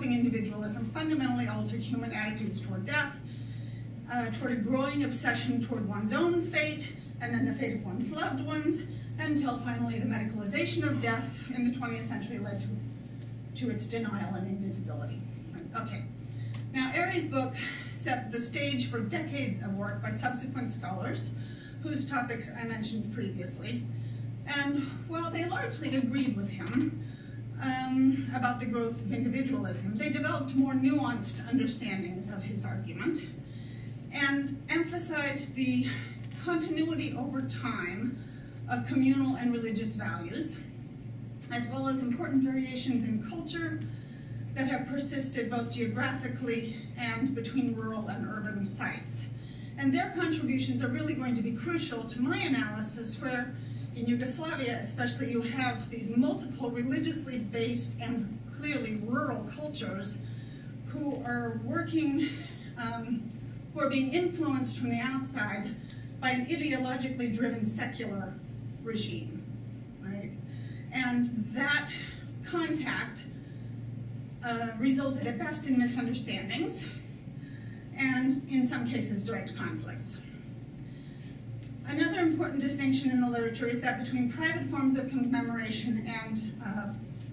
developing individualism fundamentally altered human attitudes toward death, toward a growing obsession toward one's own fate, and then the fate of one's loved ones, until finally the medicalization of death in the 20th century led to its denial and invisibility. Okay. Now, Airy's book set the stage for decades of work by subsequent scholars, whose topics I mentioned previously. And while they largely agreed with him about the growth of individualism, they developed more nuanced understandings of his argument and emphasized the continuity over time of communal and religious values, as well as important variations in culture that have persisted both geographically and between rural and urban sites. And their contributions are really going to be crucial to my analysis, where in Yugoslavia especially you have these multiple religiously based and clearly rural cultures who are working, who are being influenced from the outside by an ideologically driven secular regime, right? And that contact resulted at best in misunderstandings and in some cases direct conflicts. Another important distinction in the literature is that between private forms of commemoration and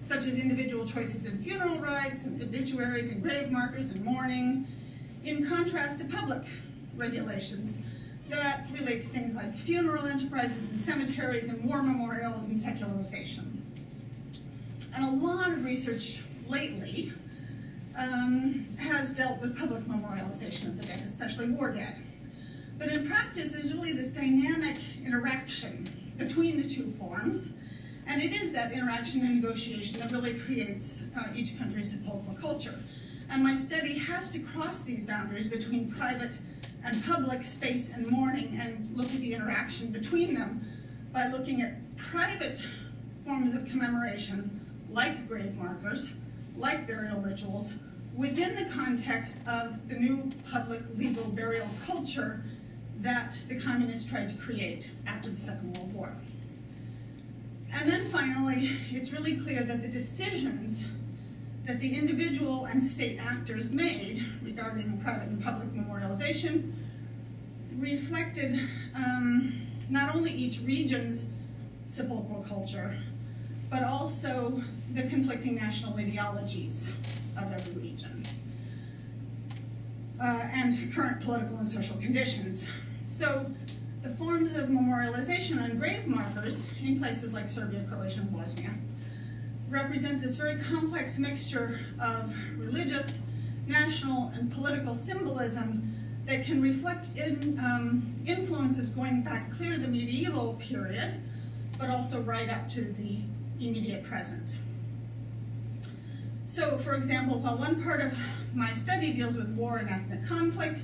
such as individual choices in funeral rites and obituaries and grave markers and mourning, in contrast to public regulations that relate to things like funeral enterprises and cemeteries and war memorials and secularization. And a lot of research lately has dealt with public memorialization of the dead, especially war dead. But in practice, there's really this dynamic interaction between the two forms, and it is that interaction and negotiation that really creates each country's sepulchral culture. And my study has to cross these boundaries between private and public space and mourning and look at the interaction between them by looking at private forms of commemoration, like grave markers, like burial rituals, within the context of the new public legal burial culture that the communists tried to create after the Second World War. And then finally, it's really clear that the decisions that the individual and state actors made regarding private and public memorialization reflected not only each region's sepulchral culture, but also the conflicting national ideologies of every region and current political and social conditions. So the forms of memorialization on grave markers in places like Serbia, Croatia, and Bosnia represent this very complex mixture of religious, national, and political symbolism that can reflect influences going back clear to the medieval period, but also right up to the immediate present. So, for example, while one part of my study deals with war and ethnic conflict,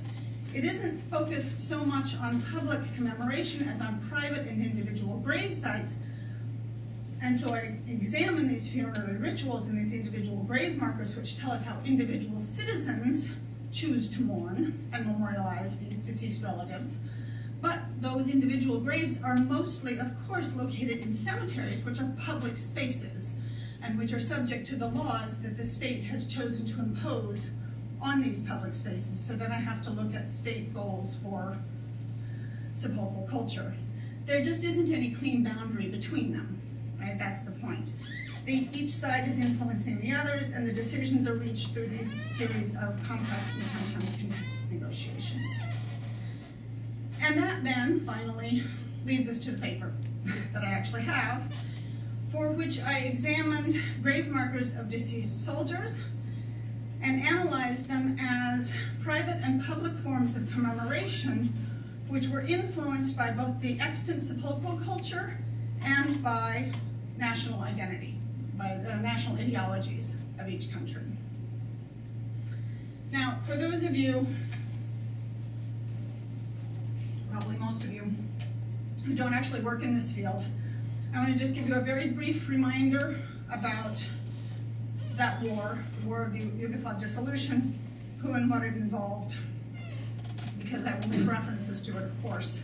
it isn't focused so much on public commemoration as on private and individual grave sites. And so I examine these funerary rituals and these individual grave markers, which tell us how individual citizens choose to mourn and memorialize these deceased relatives. But those individual graves are mostly, of course, located in cemeteries, which are public spaces, and which are subject to the laws that the state has chosen to impose on these public spaces, so then I have to look at state goals for sepulchral culture. There just isn't any clean boundary between them, right? That's the point. Each side is influencing the others, and the decisions are reached through these series of complex and sometimes contested negotiations. And that then, finally, leads us to the paper that I actually have, for which I examined grave markers of deceased soldiers and analyzed them as private and public forms of commemoration which were influenced by both the extant sepulchral culture and by national identity, by the national ideologies of each country. Now, for those of you, probably most of you, who don't actually work in this field, I want to just give you a very brief reminder about that war, the War of the Yugoslav Dissolution, who and what it involved, because I will make references to it, of course.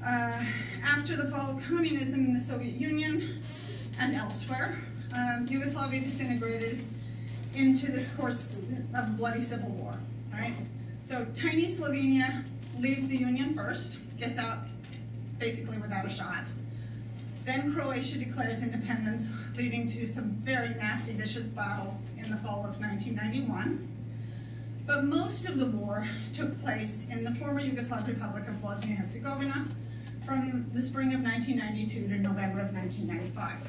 After the fall of communism in the Soviet Union and elsewhere, Yugoslavia disintegrated into this course of bloody civil war, right? So tiny Slovenia leaves the Union first, gets out basically without a shot. Then Croatia declares independence, leading to some very nasty, vicious battles in the fall of 1991. But most of the war took place in the former Yugoslav Republic of Bosnia-Herzegovina from the spring of 1992 to November of 1995.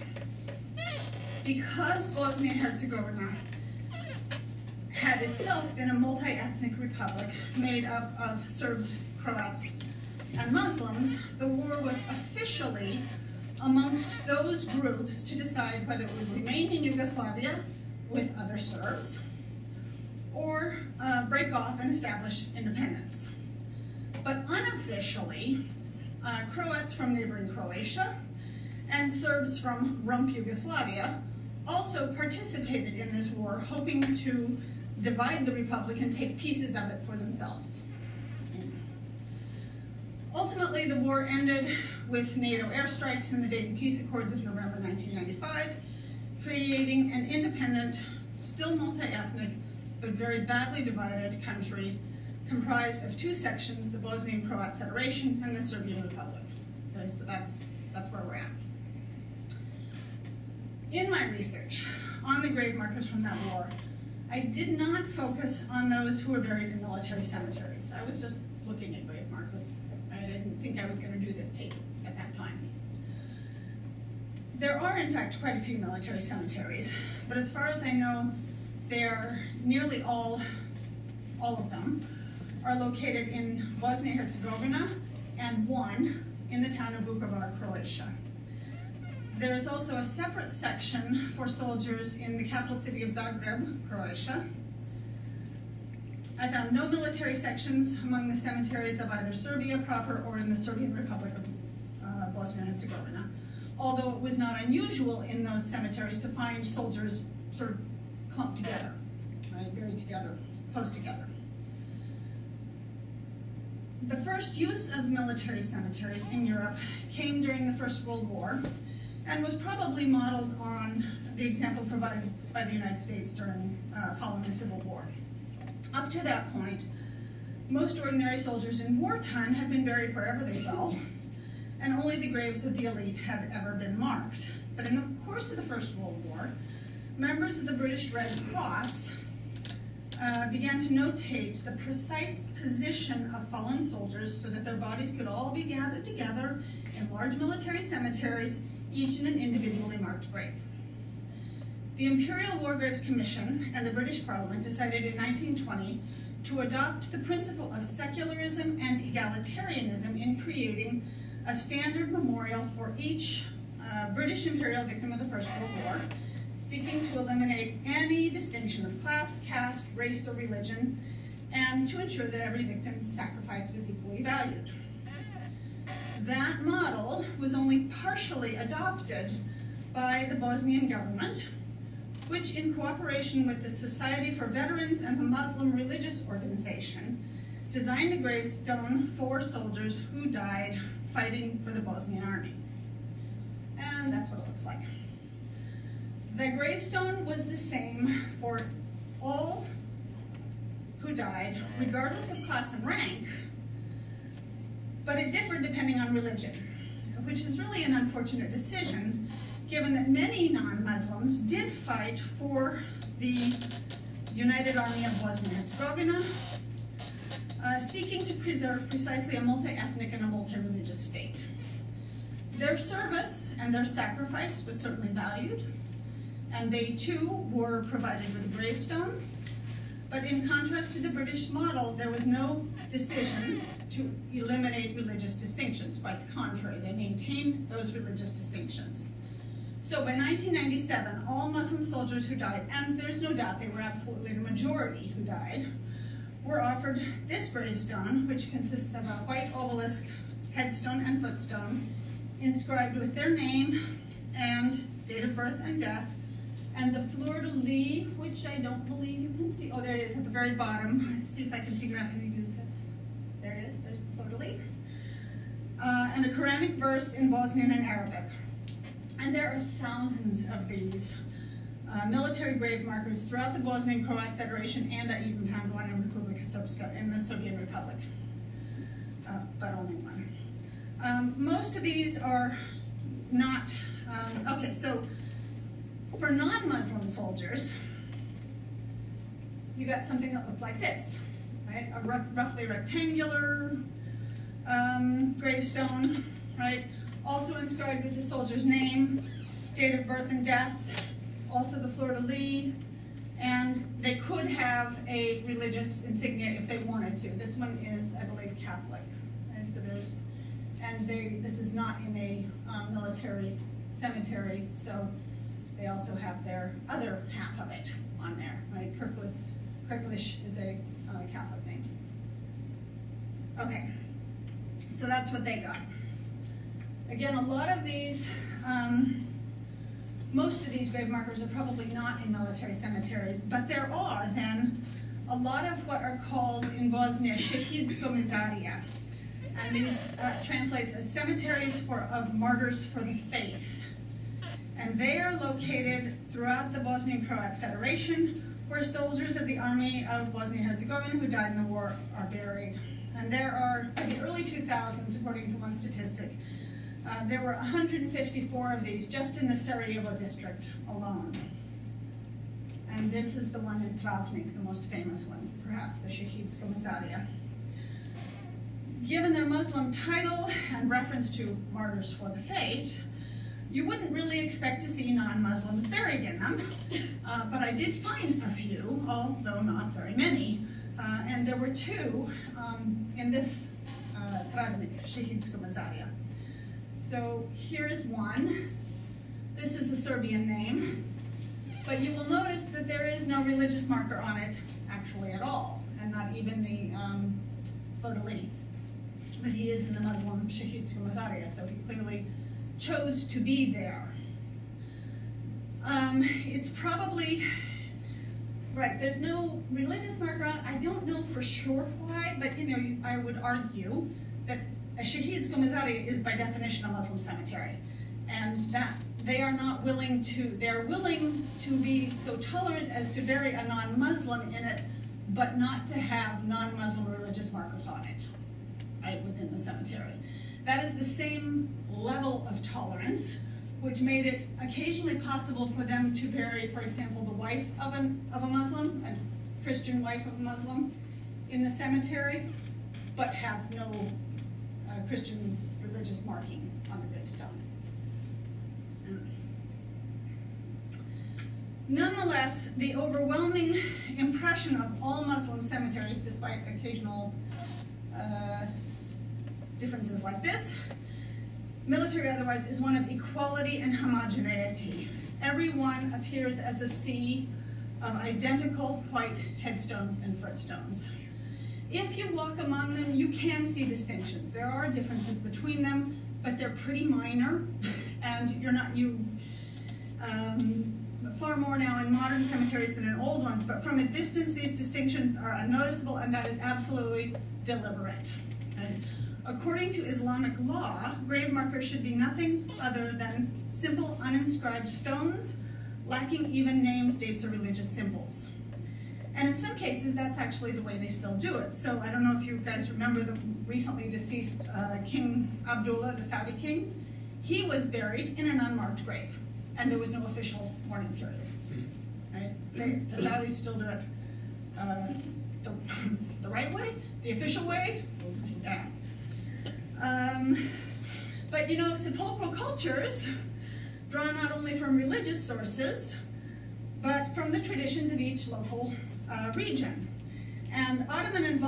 Because Bosnia-Herzegovina had itself been a multi-ethnic republic made up of Serbs, Croats, and Muslims, the war was officially amongst those groups to decide whether it would remain in Yugoslavia with other Serbs or break off and establish independence. But unofficially, Croats from neighboring Croatia and Serbs from rump Yugoslavia also participated in this war, hoping to divide the republic and take pieces of it for themselves. Ultimately, the war ended with NATO airstrikes and the Dayton Peace Accords of November 1995, creating an independent, still multi-ethnic, but very badly divided country comprised of two sections, the Bosnian Croat Federation and the Serbian Republic. Okay, so that's where we're at. In my research on the grave markers from that war, I did not focus on those who were buried in military cemeteries. I was just looking at grave markers. I didn't think I was going to do this paper at that time. There are, in fact, quite a few military cemeteries, but as far as I know, they're nearly all of them are located in Bosnia-Herzegovina and one in the town of Vukovar, Croatia. There is also a separate section for soldiers in the capital city of Zagreb, Croatia. I found no military sections among the cemeteries of either Serbia proper or in the Serbian Republic of Bosnia-Herzegovina, although it was not unusual in those cemeteries to find soldiers sort of clumped together, right, buried together, close together. The first use of military cemeteries in Europe came during the First World War and was probably modeled on the example provided by the United States following the Civil War. Up to that point, most ordinary soldiers in wartime had been buried wherever they fell, and only the graves of the elite had ever been marked. But in the course of the First World War, members of the British Red Cross began to notate the precise position of fallen soldiers so that their bodies could all be gathered together in large military cemeteries, each in an individually marked grave. The Imperial War Graves Commission and the British Parliament decided in 1920 to adopt the principle of secularism and egalitarianism in creating a standard memorial for each British imperial victim of the First World War, seeking to eliminate any distinction of class, caste, race, or religion, and to ensure that every victim's sacrifice was equally valued. That model was only partially adopted by the Bosnian government, which, in cooperation with the Society for Veterans and the Muslim Religious Organization, designed a gravestone for soldiers who died fighting for the Bosnian army. And that's what it looks like. The gravestone was the same for all who died, regardless of class and rank, but it differed depending on religion, which is really an unfortunate decision, given that many non-Muslims did fight for the United Army of Bosnia-Herzegovina, seeking to preserve precisely a multi-ethnic and a multi-religious state. Their service and their sacrifice was certainly valued, and they too were provided with a gravestone. But in contrast to the British model, there was no decision to eliminate religious distinctions. Quite the contrary, they maintained those religious distinctions. So by 1997, all Muslim soldiers who died, and there's no doubt they were absolutely the majority who died, were offered this gravestone, which consists of a white obelisk, headstone, and footstone, inscribed with their name and date of birth and death, and the fleur-de-lis, which I don't believe you can see. Oh, there it is at the very bottom. Let's see if I can figure out how to use this. There it is, there's the fleur-de-lis. And a Quranic verse in Bosnian and Arabic. And there are thousands of these military grave markers throughout the Bosnian Croat Federation and I even found one in Republika Srpska, in the Serbian Republic, but only one. Most of these are not, okay, so for non-Muslim soldiers, you got something that looked like this, right? A roughly rectangular gravestone, right? Also inscribed with the soldier's name, date of birth and death, also the fleur-de-lis, and they could have a religious insignia if they wanted to. This one is, I believe, Catholic. Right? So there's, and this is not in a military cemetery, so they also have their other half of it on there. Right? Kirklish is a Catholic name. Okay, so that's what they got. Again, a lot of these, most of these grave markers are probably not in military cemeteries, but there are then a lot of what are called in Bosnia shahidsko mezarija, and these translates as cemeteries of martyrs for the faith. And they are located throughout the Bosnian Croat Federation, where soldiers of the Army of Bosnia-Herzegovina who died in the war are buried. And there are, in the early 2000s, according to one statistic, there were 154 of these just in the Sarajevo district alone. And this is the one in Travnik, the most famous one, perhaps, the Shahidska Mezarija. Given their Muslim title and reference to martyrs for the faith, you wouldn't really expect to see non-Muslims buried in them, but I did find a few, although not very many, and there were two in this Travnik, Shahidska Mezarija. So here's one. This is a Serbian name, but you will notice that there is no religious marker on it actually at all, and not even the fleur-de-lis. But he is in the Muslim Shahidska Mezarija, so he clearly chose to be there. It's probably, right, there's no religious marker on it. I don't know for sure why, but you know, I would argue that a Shahidska Mezarija is by definition a Muslim cemetery, and that they are not willing to, they're willing to be so tolerant as to bury a non-Muslim in it, but not to have non-Muslim religious markers on it, right, within the cemetery. That is the same level of tolerance which made it occasionally possible for them to bury, for example, the wife of a Muslim, a Christian wife of a Muslim, in the cemetery, but have no Christian religious marking on the gravestone. Nonetheless, the overwhelming impression of all Muslim cemeteries, despite occasional differences like this, military otherwise, is one of equality and homogeneity. Everyone appears as a sea of identical white headstones and footstones. If you walk among them, you can see distinctions. There are differences between them, but they're pretty minor, and far more now in modern cemeteries than in old ones, but from a distance, these distinctions are unnoticeable, and that is absolutely deliberate. And according to Islamic law, grave markers should be nothing other than simple, uninscribed stones, lacking even names, dates, or religious symbols. And in some cases, that's actually the way they still do it. So I don't know if you guys remember the recently deceased King Abdullah, the Saudi king. He was buried in an unmarked grave, and there was no official mourning period. Right? The Saudis still do it the right way, the official way. Yeah. But you know, sepulchral cultures draw not only from religious sources, but from the traditions of each local region. And Ottoman involvement